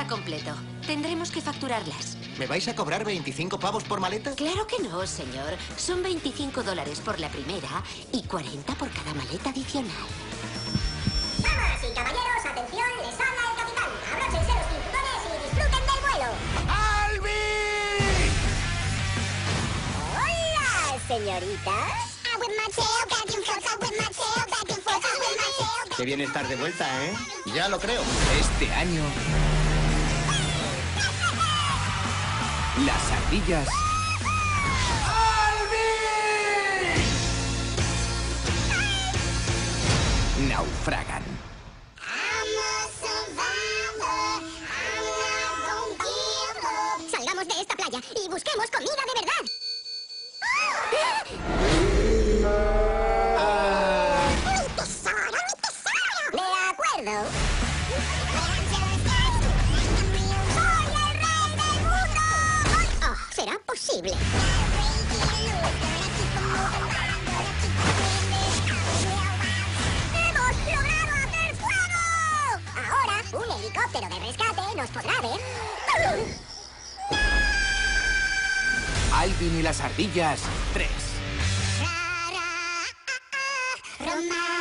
está completo. Tendremos que facturarlas. ¿Me vais a cobrar 25 pavos por maleta? Claro que no, señor. Son $25 por la primera y 40 por cada maleta adicional. Damas y caballeros, atención, les habla el capitán. Abróchense los cinturones y disfruten del vuelo. ¡Alvin! Hola, señoritas. Qué bien estar de vuelta, ¿eh? Ya lo creo. Este año... Las ardillas... naufragan. Salgamos de esta playa y busquemos comida de verdad. ¡Mi tesoro, mi tesoro! De acuerdo. ¡Soy el rey del mundo! Oh, ¿será posible? ¡Hemos logrado hacer fuego! Ahora, un helicóptero de rescate nos podrá ver. Alvin y las ardillas 3. Romance.